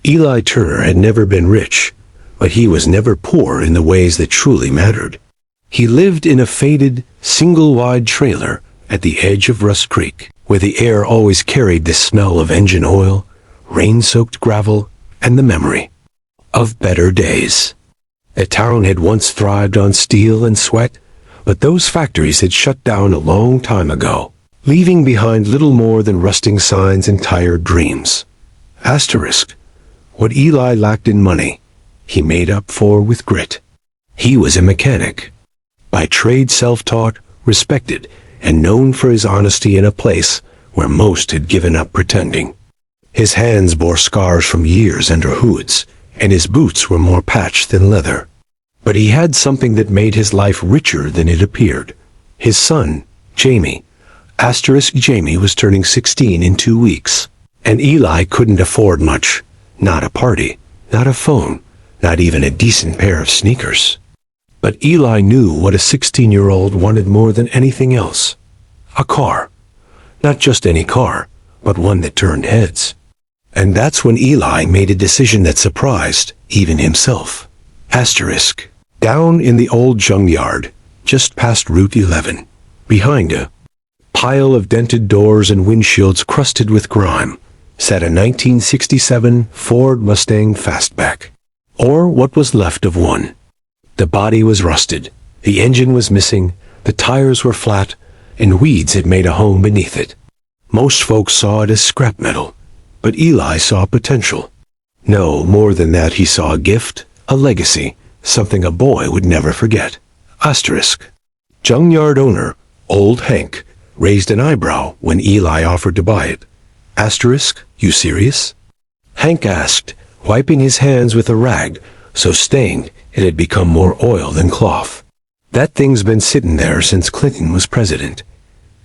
Eli Turner had never been rich, but he was never poor in the ways that truly mattered. He lived in a faded, single-wide trailer at the edge of Rust Creek, where the air always carried the smell of engine oil, rain-soaked gravel, and the memory of better days. The town had once thrived on steel and sweat, but those factories had shut down a long time ago, leaving behind little more than rusting signs and tired dreams. Asterisk. What Eli lacked in money, he made up for with grit. He was a mechanic, by trade self-taught, respected, and known for his honesty in a place where most had given up pretending. His hands bore scars from years under hoods, and his boots were more patched than leather. But he had something that made his life richer than it appeared. His son, Jamie. Jamie was turning 16 in 2 weeks, and Eli couldn't afford much. Not a party, not a phone, not even a decent pair of sneakers. But Eli knew what a 16-year-old wanted more than anything else. A car. Not just any car, but one that turned heads. And that's when Eli made a decision that surprised even himself. Asterisk. Down in the old Junkyard, just past Route 11, behind a pile of dented doors and windshields crusted with grime, sat a 1967 Ford Mustang Fastback, or what was left of one. The body was rusted, the engine was missing, the tires were flat, and weeds had made a home beneath it. Most folks saw it as scrap metal, but Eli saw potential. No, more than that, he saw a gift, a legacy, something a boy would never forget. Asterisk. Junkyard owner, Old Hank, raised an eyebrow when Eli offered to buy it. Asterisk, you serious? Hank asked, wiping his hands with a rag, so stained it had become more oil than cloth. That thing's been sitting there since Clinton was president.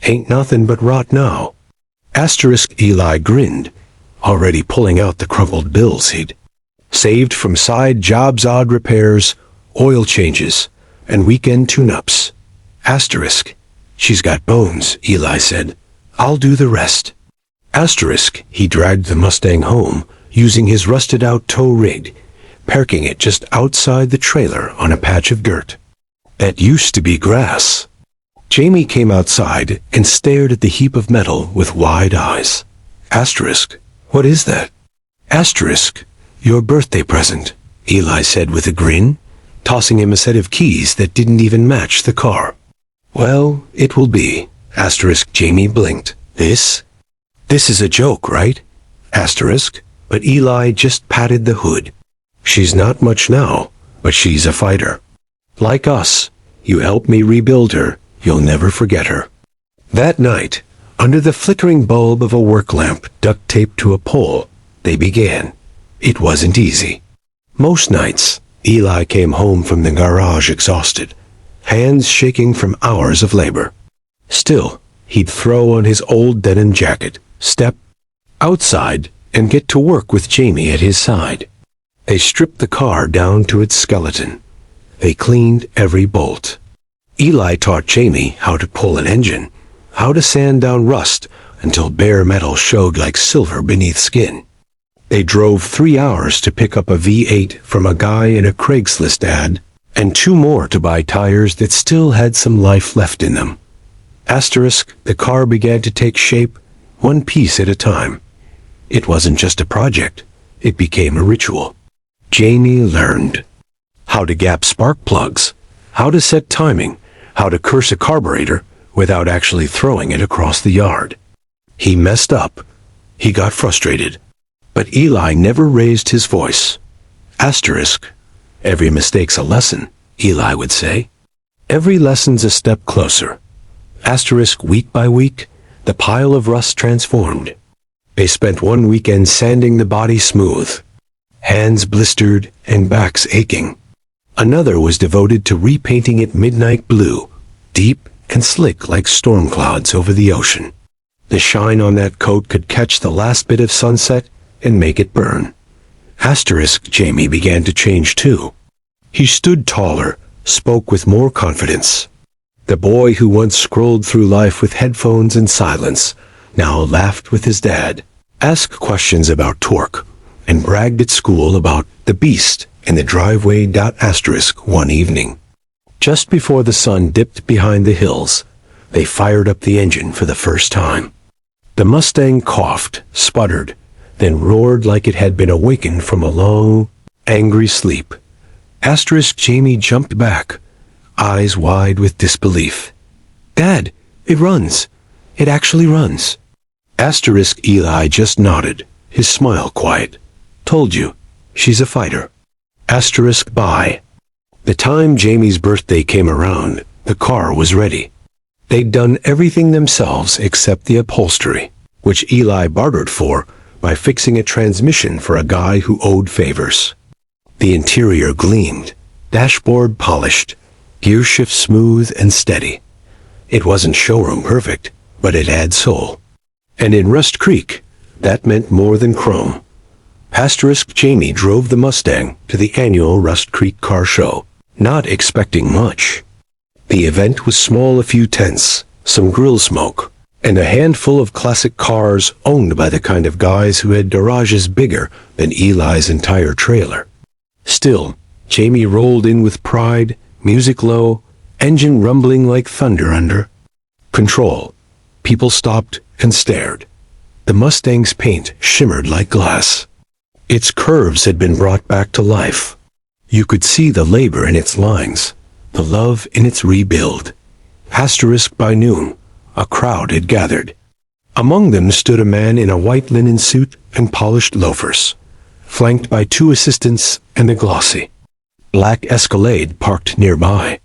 Ain't nothing but rot now. Asterisk. Eli grinned, already pulling out the crumpled bills he'd saved from side jobs, odd repairs, oil changes, and weekend tune-ups. Asterisk. She's got bones, Eli said. I'll do the rest. Asterisk. He dragged the Mustang home, using his rusted-out tow rig, parking it just outside the trailer on a patch of dirt that used to be grass. Jamie came outside and stared at the heap of metal with wide eyes. Asterisk. What is that? Asterisk. Your birthday present, Eli said with a grin, tossing him a set of keys that didn't even match the car. Well, it will be. Asterisk. Jamie blinked. This is a joke, right? Asterisk. But Eli just patted the hood. She's not much now, but she's a fighter. Like us, you helped me rebuild her, you'll never forget her. That night, under the flickering bulb of a work lamp duct taped to a pole, they began. It wasn't easy. Most nights, Eli came home from the garage exhausted, hands shaking from hours of labor. Still, he'd throw on his old denim jacket, step outside, and get to work with Jamie at his side. They stripped the car down to its skeleton. They cleaned every bolt. Eli taught Jamie how to pull an engine, how to sand down rust until bare metal showed like silver beneath skin. They drove 3 hours to pick up a V8 from a guy in a Craigslist ad, and 2 more to buy tires that still had some life left in them. Asterisk. The car began to take shape, one piece at a time. It wasn't just a project. It became a ritual. Jamie learned how to gap spark plugs, how to set timing, how to curse a carburetor without actually throwing it across the yard. He messed up. He got frustrated. But Eli never raised his voice. Asterisk. Every mistake's a lesson, Eli would say. Every lesson's a step closer. Asterisk. Week by week, the pile of rust transformed. They spent one weekend sanding the body smooth, hands blistered and backs aching. Another was devoted to repainting it midnight blue, deep and slick like storm clouds over the ocean. The shine on that coat could catch the last bit of sunset and make it burn. Asterisk. Jamie began to change too. He stood taller, spoke with more confidence. The boy who once scrolled through life with headphones and silence now laughed with his dad, asked questions about torque, and bragged at school about the beast in the driveway. One evening, just before the sun dipped behind the hills, they fired up the engine for the first time. The Mustang coughed, sputtered, then roared like it had been awakened from a long, angry sleep. Jamie jumped back, eyes wide with disbelief. "Dad, it runs. It actually runs." Eli just nodded, his smile quiet. "Told you, she's a fighter." By the time Jamie's birthday came around, the car was ready. They'd done everything themselves except the upholstery, which Eli bartered for by fixing a transmission for a guy who owed favors. The interior gleamed, dashboard polished, gear shift smooth and steady. It wasn't showroom perfect, but it had soul. And in Rust Creek, that meant more than chrome. Jamie drove the Mustang to the annual Rust Creek Car Show, not expecting much. The event was small, a few tents, some grill smoke, and a handful of classic cars owned by the kind of guys who had garages bigger than Eli's entire trailer. Still, Jamie rolled in with pride, music low, engine rumbling like thunder under control. People stopped and stared. The Mustang's paint shimmered like glass. Its curves had been brought back to life. You could see the labor in its lines, the love in its rebuild. By noon, a crowd had gathered. Among them stood a man in a white linen suit and polished loafers, flanked by two assistants and a glossy black Escalade parked nearby.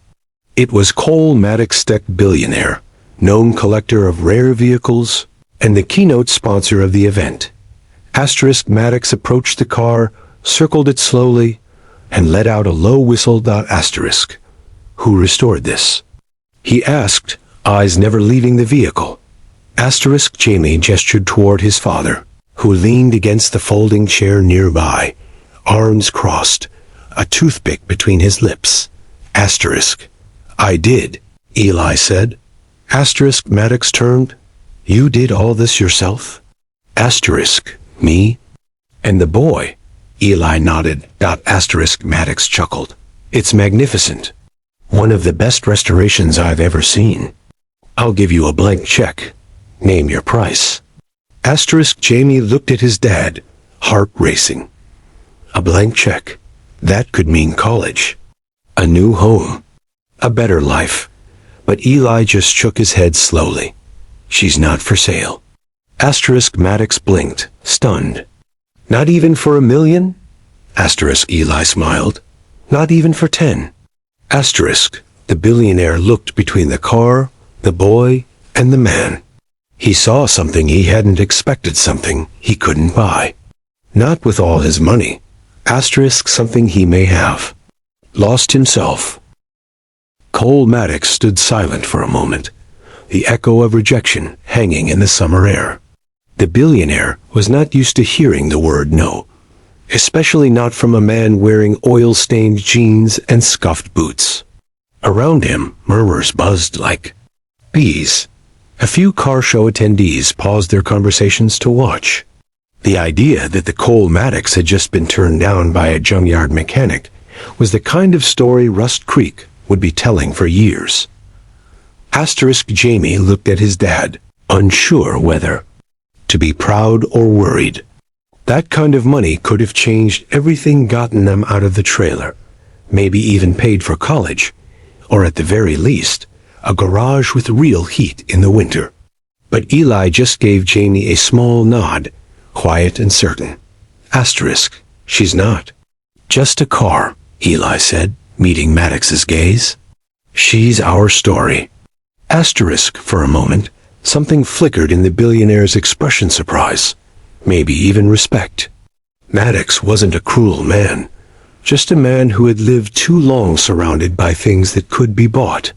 It was Cole Maddox, Billionaire, known collector of rare vehicles, and the keynote sponsor of the event. Maddox approached the car, circled it slowly, and let out a low whistle. Who restored this? He asked, eyes never leaving the vehicle. Jamie gestured toward his father, who leaned against the folding chair nearby, arms crossed, a toothpick between his lips. "I did," Eli said. Maddox turned. "You did all this yourself?" "Me?" "And the boy?" Eli nodded. Maddox chuckled. "It's magnificent. One of the best restorations I've ever seen. I'll give you a blank check. Name your price." Jamie looked at his dad, heart racing. A blank check. That could mean college, a new home, a better life. But Eli just shook his head slowly. "She's not for sale." Maddox blinked, stunned. "Not even for $1 million?" Eli smiled. "Not even for 10. The billionaire looked between the car, the boy, and the man. He saw something he hadn't expected, something he couldn't buy. Not with all his money. Something he may have lost himself. Cole Maddox stood silent for a moment, the echo of rejection hanging in the summer air. The billionaire was not used to hearing the word no, especially not from a man wearing oil-stained jeans and scuffed boots. Around him, murmurs buzzed like bees. A few car show attendees paused their conversations to watch. The idea that the Cole Maddox had just been turned down by a junkyard mechanic was the kind of story Rust Creek would be telling for years. Jamie looked at his dad, unsure whether to be proud or worried. That kind of money could have changed everything, gotten them out of the trailer, maybe even paid for college, or at the very least, a garage with real heat in the winter. But Eli just gave Jamie a small nod, quiet and certain. She's not just a car, Eli said, meeting Maddox's gaze. She's our story. For a moment, something flickered in the billionaire's expression, surprise, maybe even respect. Maddox wasn't a cruel man, just a man who had lived too long surrounded by things that could be bought.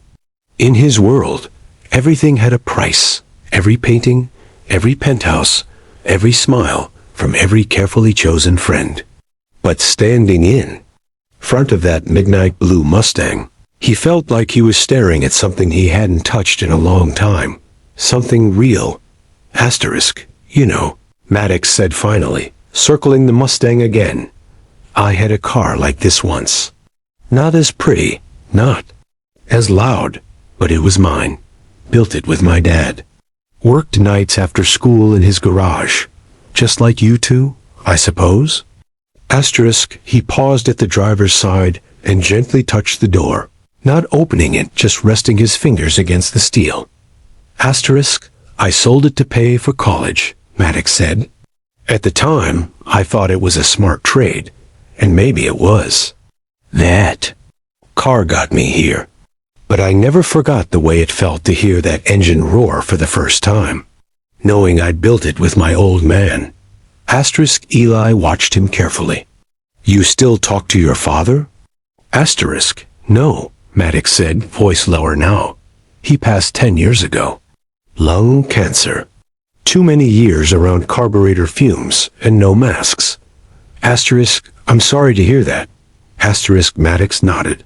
In his world, everything had a price. Every painting, every penthouse, every smile from every carefully chosen friend. But standing in front of that midnight blue Mustang, he felt like he was staring at something he hadn't touched in a long time. Something real. You know, Maddox said finally, circling the Mustang again. I had a car like this once. Not as pretty, not as loud, but it was mine. Built it with my dad. Worked nights after school in his garage. Just like you two, I suppose? Asterisk, he paused at the driver's side and gently touched the door, not opening it, just resting his fingers against the steel. Asterisk, I sold it to pay for college, Maddox said. At the time, I thought it was a smart trade, and maybe it was. That car got me here. But I never forgot the way it felt to hear that engine roar for the first time, knowing I'd built it with my old man. Asterisk, Eli watched him carefully. You still talk to your father? Asterisk, no, Maddox said, voice lower now. He passed 10 years ago. Lung cancer. Too many years around carburetor fumes and no masks. Asterisk, I'm sorry to hear that. Asterisk, Maddox nodded.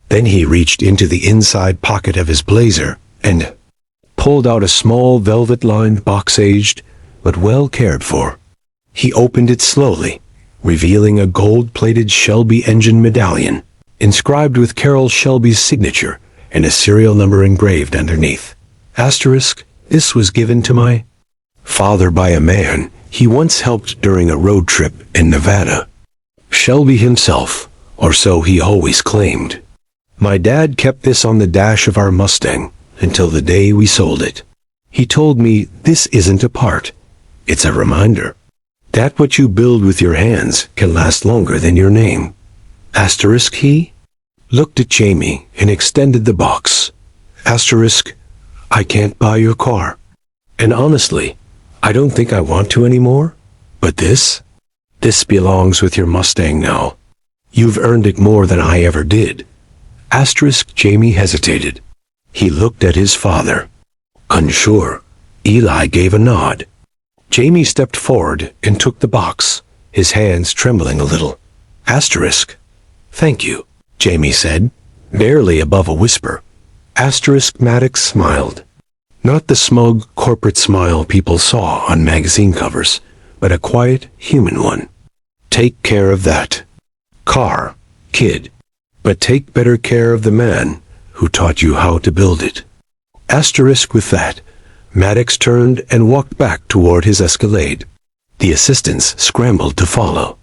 Then he reached into the inside pocket of his blazer and pulled out a small velvet-lined box, aged but well cared for. He opened it slowly, revealing a gold-plated Shelby engine medallion, inscribed with Carroll Shelby's signature and a serial number engraved underneath. Asterisk, this was given to my father by a man he once helped during a road trip in Nevada. Shelby himself, or so he always claimed. My dad kept this on the dash of our Mustang until the day we sold it. He told me this isn't a part. It's a reminder that what you build with your hands can last longer than your name. Asterisk, he looked at Jamie and extended the box. Asterisk, I can't buy your car. And honestly, I don't think I want to anymore. But this belongs with your Mustang now. You've earned it more than I ever did. Asterisk, Jamie hesitated. He looked at his father. Unsure. Eli gave a nod. Jamie stepped forward and took the box, his hands trembling a little. Asterisk. Thank you, Jamie said, barely above a whisper. Asterisk, Maddox smiled. Not the smug corporate smile people saw on magazine covers, but a quiet, human one. Take care of that car, kid. But take better care of the man who taught you how to build it. Asterisk, with that, Maddox turned and walked back toward his Escalade. The assistants scrambled to follow.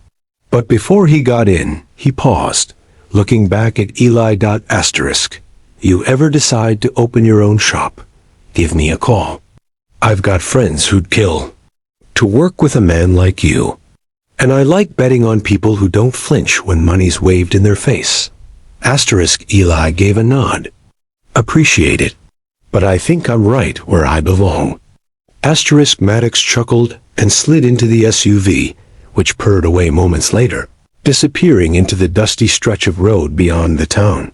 But before he got in, he paused, looking back at Eli. Asterisk, you ever decide to open your own shop, give me a call. I've got friends who'd kill to work with a man like you. And I like betting on people who don't flinch when money's waved in their face. Asterisk, Eli gave a nod. Appreciate it. But I think I'm right where I belong. Asterisk, Maddox chuckled and slid into the SUV, which purred away moments later, disappearing into the dusty stretch of road beyond the town.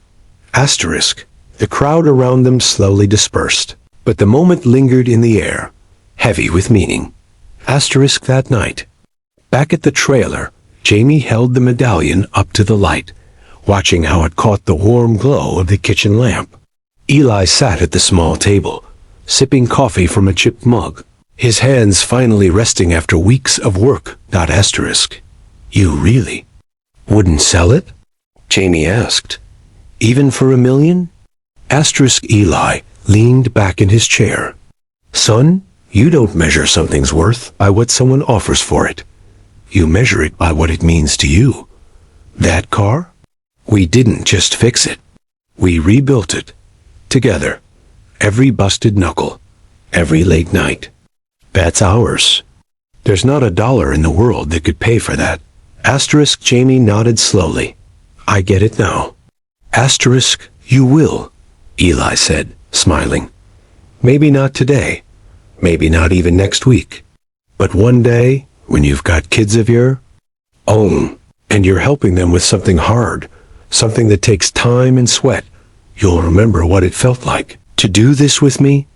Asterisk, the crowd around them slowly dispersed, but the moment lingered in the air, heavy with meaning. Asterisk, that night. Back at the trailer, Jamie held the medallion up to the light, watching how it caught the warm glow of the kitchen lamp. Eli sat at the small table, sipping coffee from a chipped mug, his hands finally resting after weeks of work. Asterisk. You really wouldn't sell it? Jamie asked. Even for $1 million? Asterisk, Eli leaned back in his chair. Son, you don't measure something's worth by what someone offers for it. You measure it by what it means to you. That car? We didn't just fix it. We rebuilt it. Together. Every busted knuckle. Every late night. That's ours. There's not a dollar in the world that could pay for that. Asterisk, Jamie nodded slowly. I get it now. Asterisk, you will, Eli said, smiling. Maybe not today. Maybe not even next week. But one day, when you've got kids of your own, and you're helping them with something hard, something that takes time and sweat, you'll remember what it felt like to do this with me,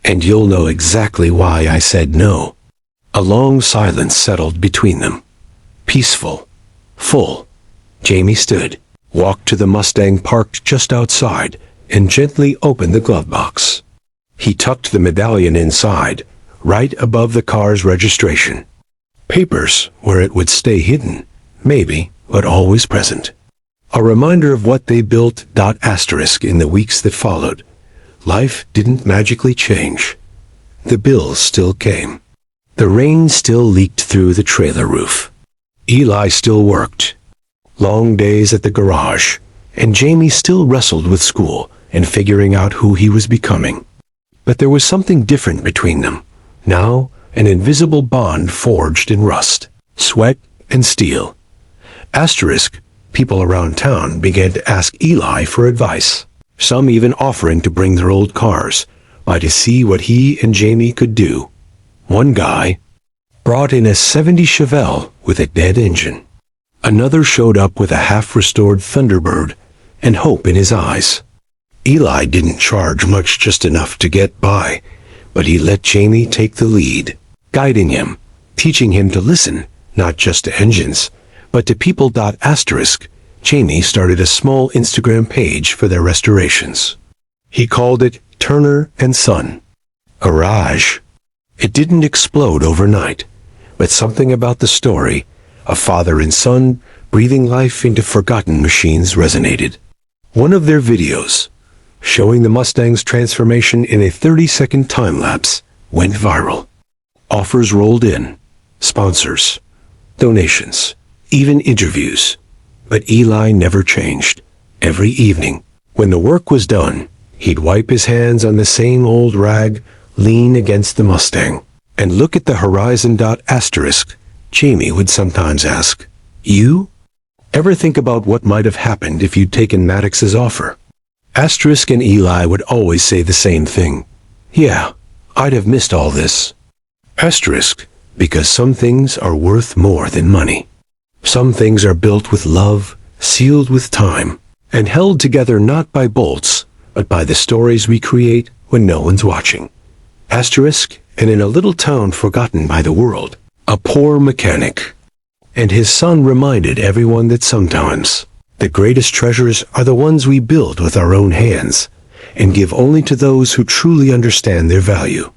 and you'll know exactly why I said no. A long silence settled between them. Peaceful. Full. Jamie stood, walked to the Mustang parked just outside, and gently opened the glove box. He tucked the medallion inside, right above the car's registration. Papers where it would stay hidden, maybe, but always present. A reminder of what they built. Asterisk in the weeks that followed. Life didn't magically change. The bills still came. The rain still leaked through the trailer roof. Eli still worked. Long days at the garage, and Jamie still wrestled with school and figuring out who he was becoming. But there was something different between them. Now, an invisible bond forged in rust, sweat, and steel. Asterisk, people around town began to ask Eli for advice, some even offering to bring their old cars by to see what he and Jamie could do. One guy brought in a '70s Chevelle with a dead engine. Another showed up with a half-restored Thunderbird and hope in his eyes. Eli didn't charge much, just enough to get by, but he let Jamie take the lead, guiding him, teaching him to listen, not just to engines, but to people. Asterisk, Jamie started a small Instagram page for their restorations. He called it Turner and Son. Garage. It didn't explode overnight, but something about the story, a father and son breathing life into forgotten machines, resonated. One of their videos, showing the Mustang's transformation in a 30-second time-lapse, went viral. Offers rolled in, sponsors, donations, even interviews. But Eli never changed. Every evening, when the work was done, he'd wipe his hands on the same old rag, lean against the Mustang, and look at the horizon. Asterisk, Jamie would sometimes ask, "You ever think about what might have happened if you'd taken Maddox's offer?" Asterisk and Eli would always say the same thing. "Yeah, I'd have missed all this." Asterisk, because some things are worth more than money. Some things are built with love, sealed with time, and held together not by bolts, but by the stories we create when no one's watching. Asterisk, and in a little town forgotten by the world, a poor mechanic and his son reminded everyone that sometimes the greatest treasures are the ones we build with our own hands and give only to those who truly understand their value.